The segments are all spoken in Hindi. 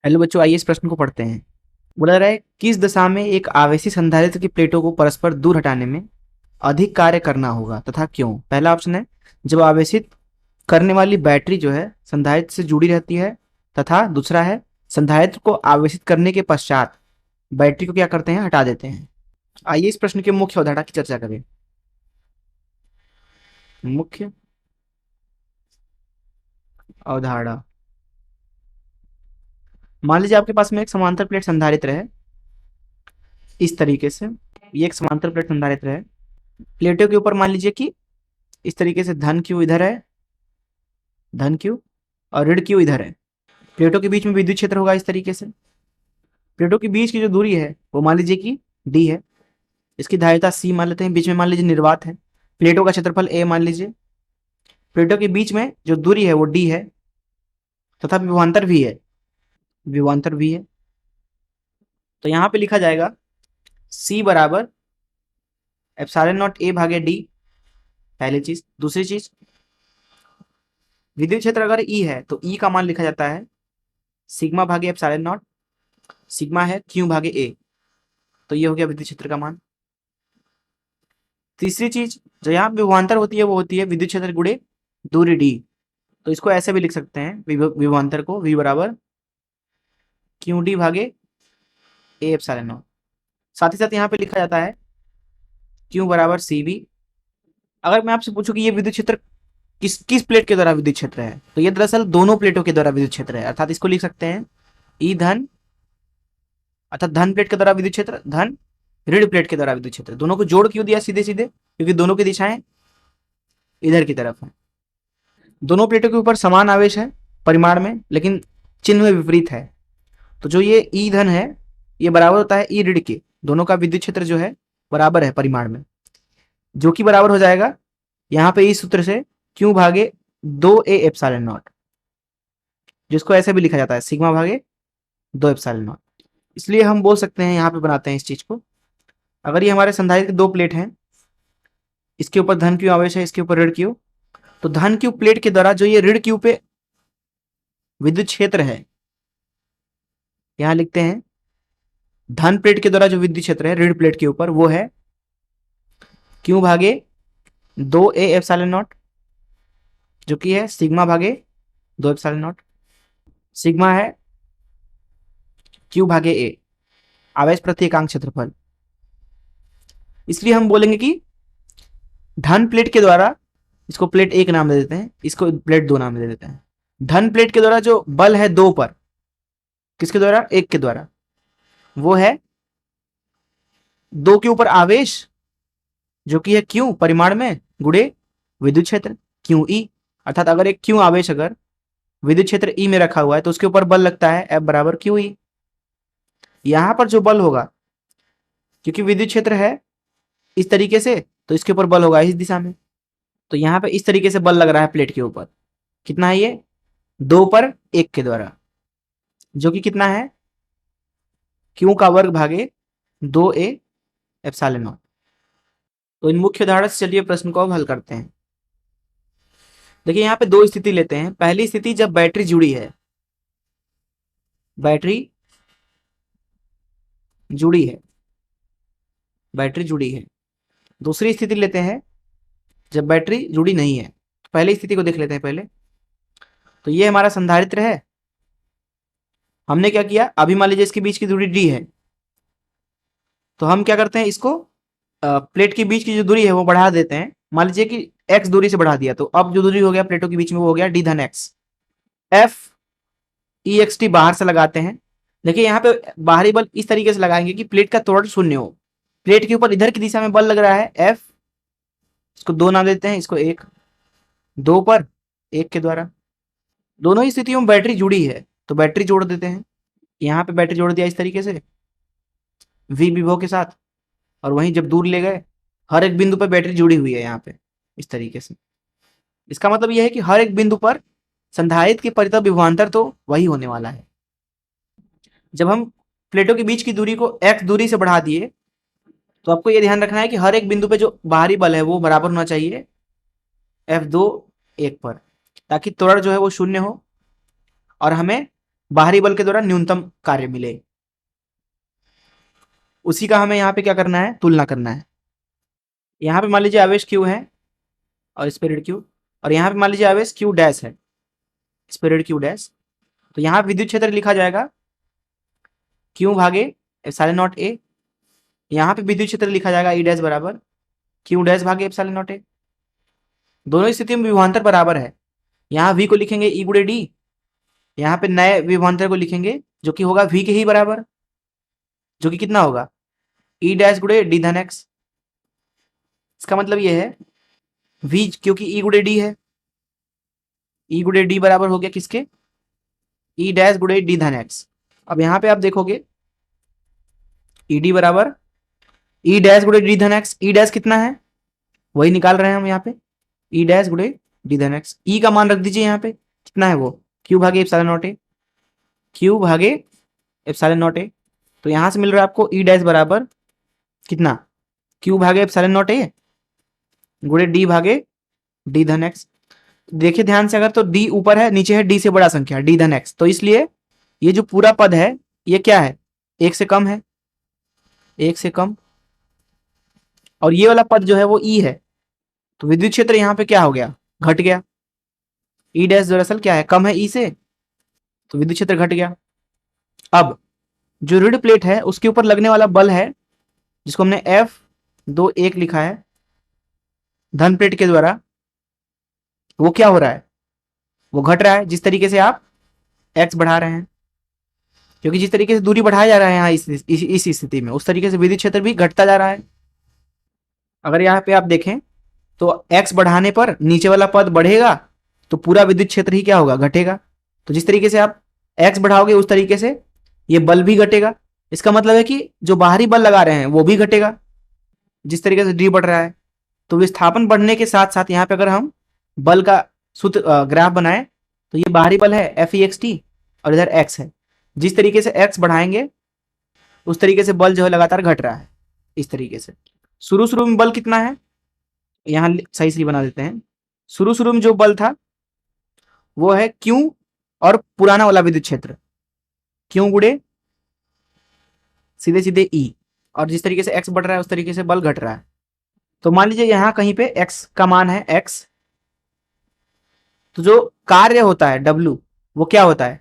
हेलो बच्चों, आइए इस प्रश्न को पढ़ते हैं। बोला जा रहा है किस दशा में एक आवेशी संधारित्र की प्लेटों को परस्पर दूर हटाने में अधिक कार्य करना होगा तथा क्यों। पहला ऑप्शन है जब आवेशित करने वाली बैटरी जो है संधारित्र से जुड़ी रहती है, तथा दूसरा है संधारित्र को आवेशित करने के पश्चात बैटरी को क्या करते हैं, हटा देते हैं। आइए इस प्रश्न के मुख्य अवधारणा की चर्चा करें। मुख्य अवधारणा, मान लीजिए आपके पास में एक समांतर प्लेट संधारित्र है। इस तरीके से ये एक समांतर प्लेट संधारित्र है। प्लेटों के ऊपर मान लीजिए कि इस तरीके से धन क्यू इधर है, धन क्यू, और ऋण क्यू इधर है। प्लेटों के बीच में विद्युत क्षेत्र होगा इस तरीके से। प्लेटों के बीच की जो दूरी है वो मान लीजिए कि डी है। इसकी धारिता सी मान लेते हैं। बीच में मान लीजिए निर्वात है। प्लेटों का क्षेत्रफल ए मान लीजिए। प्लेटों के बीच में जो दूरी है वो डी है, तथा विभवांतर भी है, विभवांतर भी है। तो यहां पे लिखा जाएगा सी बराबर एप्सिलॉन नॉट ए भागे डी, पहली चीज। दूसरी चीज, विद्युत क्षेत्र अगर ई है तो ई का मान लिखा जाता है सिग्मा भागे एप्सिलॉन नॉट। सिग्मा है क्यू भागे ए, तो ये हो गया विद्युत क्षेत्र का मान। तीसरी चीज जो यहाँ विभवांतर होती है वो होती है विद्युत क्षेत्र गुणे दूरी डी। तो इसको ऐसे भी लिख सकते हैं विभवांतर को v बराबर क्यू डी भागे ए एप्सिलॉन नॉट। साथ ही साथ यहाँ पे लिखा जाता है क्यू बराबर सी बी। अगर मैं आपसे पूछूं कि ये विद्युत क्षेत्र किस किस प्लेट के द्वारा विद्युत क्षेत्र है, तो ये दरअसल दोनों प्लेटों के द्वारा विद्युत क्षेत्र है। अर्थात इसको लिख सकते हैं ई धन, अर्थात धन प्लेट के द्वारा विद्युत क्षेत्र, धन ऋण प्लेट के द्वारा विद्युत क्षेत्र। दोनों को जोड़ क्यों दिया सीधे सीधे, क्योंकि दोनों की दिशाएं इधर की तरफ है। दोनों प्लेटों के ऊपर समान आवेश है परिमाण में, लेकिन चिन्ह में विपरीत है। तो जो ये ई धन है ये बराबर होता है ई ऋण के। दोनों का विद्युत क्षेत्र जो है बराबर है परिमाण में, जो कि बराबर हो जाएगा यहाँ पे इस सूत्र से क्यू भागे 2a एप्सिलॉन नॉट, जिसको ऐसे भी लिखा जाता है सिग्मा भागे 2 एप्सिलॉन नॉट। इसलिए हम बोल सकते हैं, यहाँ पे बनाते हैं इस चीज को। अगर ये हमारे संधारित्र की दो प्लेट हैं, इसके ऊपर धन क्यू आवेश है, इसके ऊपर ऋण क्यू, तो धन क्यू प्लेट के द्वारा जो ये ऋण क्यू पे विद्युत क्षेत्र है, यहां लिखते हैं धन प्लेट के द्वारा जो विद्युत क्षेत्र है ऋण प्लेट के ऊपर वो है क्यू भागे 2a एप्सिलॉन नॉट, जो कि है सिग्मा भागे 2 एप्सिलॉन नॉट। सिग्मा है क्यू भागे ए, आवेश प्रति एकांक क्षेत्रफल। इसलिए हम बोलेंगे कि धन प्लेट के द्वारा, इसको प्लेट एक नाम दे देते हैं, इसको प्लेट दो नाम दे देते हैं। धन प्लेट के द्वारा जो बल है दो पर, किसके द्वारा, एक के द्वारा, वो है दो के ऊपर आवेश जो कि है क्यू परिमाण में गुणे विद्युत क्षेत्र क्यू ई। अर्थात अगर एक क्यू आवेश अगर विद्युत क्षेत्र ई में रखा हुआ है तो उसके ऊपर बल लगता है एफ बराबर क्यू ई। यहां पर जो बल होगा, क्योंकि विद्युत क्षेत्र है इस तरीके से, तो इसके ऊपर बल होगा इस दिशा में। तो यहां पे इस तरीके से बल लग रहा है प्लेट के ऊपर। कितना है ये, 2 पर 1 के द्वारा, जो कि कितना है क्यू का वर्ग भागे 2a एप्सिलॉन नॉट। तो इन मुख्य उदाहरण से चलिए प्रश्न को अब हल करते हैं। देखिए यहाँ पे दो स्थिति लेते हैं। पहली स्थिति जब बैटरी जुड़ी है, बैटरी जुड़ी है, बैटरी जुड़ी है। दूसरी स्थिति लेते हैं जब बैटरी जुड़ी नहीं है। तो पहली स्थिति को देख लेते हैं पहले। तो ये हमारा संधारित्र है। हमने क्या किया, अभी मान लीजिए इसके बीच की दूरी डी है, तो हम क्या करते हैं, इसको प्लेट के बीच की जो दूरी है वो बढ़ा देते हैं। मान लीजिए कि एक्स दूरी से बढ़ा दिया, तो अब जो दूरी हो गया प्लेटों के बीच में वो हो गया डी धन x. F E x T बाहर से लगाते हैं। देखिए यहाँ पे बाहरी बल इस तरीके से लगाएंगे कि प्लेट का त्वरण शून्य हो। प्लेट के ऊपर इधर की दिशा में बल लग रहा है एफ, इसको 2 नाम देते हैं, इसको 1, 2 पर 1 के द्वारा। दोनों ही स्थितियों में बैटरी जुड़ी है तो बैटरी जोड़ देते हैं। यहाँ पे बैटरी जोड़ दिया इस तरीके से वी विभव के साथ, और वहीं जब दूर ले गए हर एक बिंदु पर बैटरी जुड़ी हुई है यहाँ पे इस तरीके से। इसका मतलब यह है कि हर एक बिंदु पर संधारित्र के परितः विभवांतर तो वही होने वाला है। जब हम प्लेटों के बीच की दूरी को x दूरी से बढ़ा दिए, तो आपको यह ध्यान रखना है कि हर एक बिंदु पे जो बाहरी बल है वो बराबर होना चाहिए F2 1 पर, ताकि त्वरण जो है वो शून्य हो और हमें बाहरी बल के द्वारा न्यूनतम कार्य मिले, उसी का हमें यहाँ पे क्या करना है, तुलना करना है। यहाँ पे मान लीजिए आवेश Q है और स्पिरिट Q, और यहाँ पे मान लीजिए आवेश Q डैश है, स्पिरिट Q डैश। तो यहाँ विद्युत क्षेत्र लिखा जाएगा Q भागे एप्सिलॉन नॉट A। यहाँ पे विद्युत क्षेत्र लिखा जाएगा E डैश बराबर Q डैश भागे एप्सिलॉन नॉट A। दोनों स्थिति में विभवांतर बराबर है। यहाँ V को लिखेंगे E गुणे D, यहाँ पे नए विभवांतर को लिखेंगे जो कि होगा V के ही बराबर, जो कि कितना होगा, E डैश गुणे D धन X। इसका मतलब ये है V, क्योंकि E गुणे D है, E गुणे D बराबर हो गया किसके, E डैश गुणे D धन X। अब यहाँ पे आप देखोगे ED बराबर E डैश गुणे D धन X। E डैश कितना है वही निकाल रहे हैं हम यहाँ पे, E डैश गुणे D धन X। E का मान रख दीजिए यहाँ पे, कितना है वो, Q भागे एप्सिलॉन नॉट A, Q भागे एप्सिलॉन नॉट A। तो यहाँ से मिल रहा है आपको E डैश बराबर कितना, Q भागे एप्सिलॉन नॉट A गुणे D भागे D धन X। देखिए ध्यान से, अगर तो D ऊपर है, नीचे है D से बड़ा संख्या D धन X, तो इसलिए ये जो पूरा पद है ये क्या है, एक से कम है, एक से कम। और ये वाला पद जो है वो E है, तो विद्युत क्षेत्र यहाँ पे क्या हो गया, घट गया। E डैश दरअसल क्या है, कम है E से, तो विद्युत क्षेत्र घट गया। अब जो ऋण प्लेट है उसके ऊपर लगने वाला बल है, जिसको हमने F2 लिखा है, धन प्लेट के द्वारा, वो क्या हो रहा है, वो घट रहा है। जिस तरीके से आप x बढ़ा रहे हैं, क्योंकि जिस तरीके से दूरी बढ़ाया जा रहा है यहाँ इस स्थिति में, उस तरीके से विद्युत क्षेत्र भी घटता जा रहा है। अगर यहाँ पे आप देखें तो x बढ़ाने पर नीचे वाला पद बढ़ेगा, तो पूरा विद्युत क्षेत्र ही क्या होगा, घटेगा। तो जिस तरीके से आप x बढ़ाओगे उस तरीके से ये बल भी घटेगा। इसका मतलब है कि जो बाहरी बल लगा रहे हैं वो भी घटेगा, जिस तरीके से d बढ़ रहा है। तो विस्थापन बढ़ने के साथ साथ यहाँ पे अगर हम बल का सूत्र ग्राफ बनाए, तो ये बाहरी बल है Fext और इधर x है। जिस तरीके से x बढ़ाएंगे उस तरीके से बल जो है लगातार घट रहा है। इस तरीके से शुरू शुरू में बल कितना है, यहाँ सही सही बना देते हैं। शुरू शुरू में जो बल था वो है Q और पुराना वाला विद्युत क्षेत्र Q गुणे सीधे सीधे E, और जिस तरीके से x बढ़ रहा है उस तरीके से बल घट रहा है। तो मान लीजिए यहाँ कहीं पे x का मान है x, तो जो कार्य होता है W वो क्या होता है,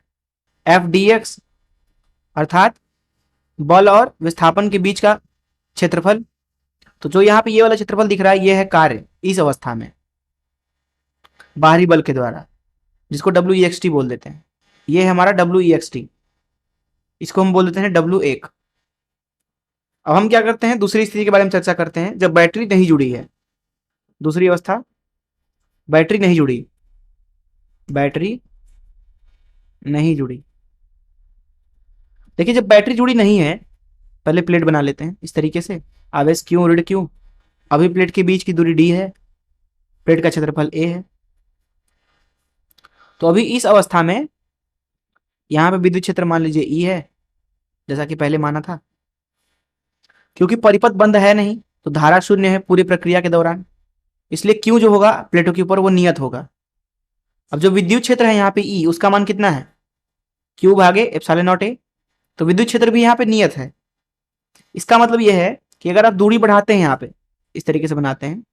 Fdx, अर्थात बल और विस्थापन के बीच का क्षेत्रफल। तो जो यहाँ पे ये वाला क्षेत्रफल दिख रहा है ये है कार्य इस अवस्था में बाहरी बल के द्वारा, जिसको Wext बोल देते हैं। ये है हमारा Wext, इसको हम बोल देते हैं W1। अब हम क्या करते हैं, दूसरी स्थिति के बारे में चर्चा करते हैं, जब बैटरी नहीं जुड़ी है। दूसरी अवस्था, बैटरी नहीं जुड़ी, बैटरी नहीं जुड़ी। देखिए जब बैटरी जुड़ी नहीं है, पहले प्लेट बना लेते हैं इस तरीके से, आवेश Q ऋण Q, अभी प्लेट के बीच की दूरी D है, प्लेट का क्षेत्रफल A है। तो अभी इस अवस्था में यहाँ पे विद्युत क्षेत्र मान लीजिए E है, जैसा कि पहले माना था। क्योंकि परिपथ बंद है नहीं, तो धारा शून्य है पूरी प्रक्रिया के दौरान, इसलिए Q जो होगा प्लेटों के ऊपर वो नियत होगा। अब जो विद्युत क्षेत्र है यहाँ पे E, उसका मान कितना है, Q भागे एप्सिलॉन नॉट A। तो विद्युत क्षेत्र भी यहाँ पे नियत है। इसका मतलब यह है कि अगर आप दूरी बढ़ाते हैं यहाँ पे इस तरीके से बनाते हैं,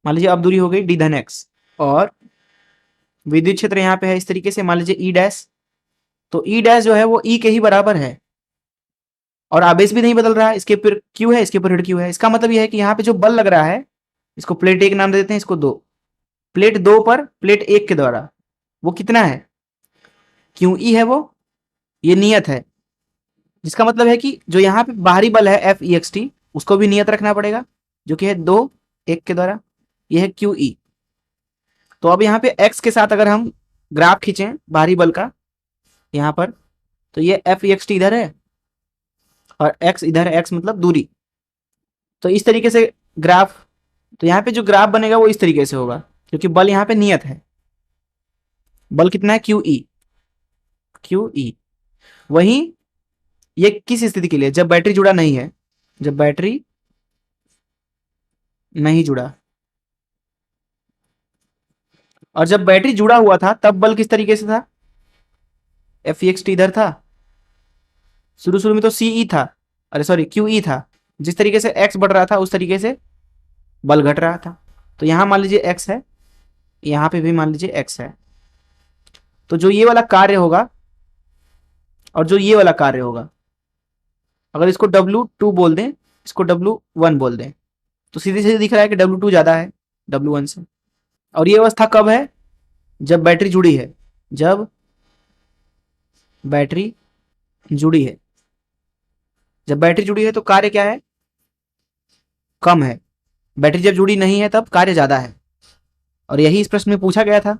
मान लीजिए अब दूरी हो गई D धन X, और विद्युत क्षेत्र यहाँ पे है इस तरीके से, मान लीजिए E डैश, तो E डैश जो है वो E के ही बराबर है, और आवेश भी नहीं बदल रहा है, इसके ऊपर Q है, इसके ऊपर ऋण Q है। इसका मतलब यह है कि यहाँ पे जो बल लग रहा है, इसको प्लेट 1 नाम दे देते हैं, इसको 2, प्लेट 2 पर प्लेट 1 के द्वारा वो कितना है, QE है, वो ये नियत है। जिसका मतलब है कि जो यहाँ पे बाहरी बल है Fext, उसको भी नियत रखना पड़ेगा, जो कि है 2 1 के द्वारा, यह है QE। तो अब यहाँ पे x के साथ अगर हम ग्राफ खींचें बाहरी बल का यहाँ पर, तो ये Fext इधर है और x इधर है, x मतलब दूरी। तो इस तरीके से ग्राफ, तो यहाँ पे जो ग्राफ बनेगा वो इस तरीके से होगा, क्योंकि बल यहाँ पे नियत है। बल कितना है, QE, QE। वहीं ये किस स्थिति के लिए, जब बैटरी जुड़ा नहीं है, जब बैटरी नहीं जुड़ा। और जब बैटरी जुड़ा हुआ था तब बल किस तरीके से था, एफ ई एक्स टी इधर था, शुरू शुरू में तो सी ई था, अरे सॉरी क्यू ई था। जिस तरीके से एक्स बढ़ रहा था उस तरीके से बल घट रहा था। तो यहां मान लीजिए एक्स है, यहां पे भी मान लीजिए एक्स है। तो जो ये वाला कार्य होगा और जो ये वाला कार्य होगा, अगर इसको W2 बोल दें, इसको W1 बोल दें, तो सीधे सीधे दिख रहा है कि W2 ज्यादा है W1 से। और ये अवस्था कब है? जब बैटरी जुड़ी है, जब बैटरी जुड़ी है। जब बैटरी जुड़ी है तो कार्य क्या है? कम है। बैटरी जब जुड़ी नहीं है तब कार्य ज्यादा है। और यही इस प्रश्न में पूछा गया था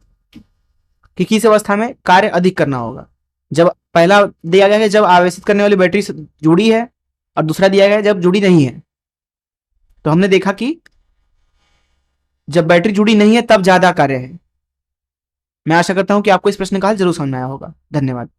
कि किस अवस्था में कार्य अधिक करना होगा। जब पहला दिया गया है जब आवेशित करने वाली बैटरी जुड़ी है, और दूसरा दिया गया है जब जुड़ी नहीं है। तो हमने देखा कि जब बैटरी जुड़ी नहीं है तब ज्यादा कार्य है। मैं आशा करता हूं कि आपको इस प्रश्न का हल जरूर समझ में आया होगा। धन्यवाद।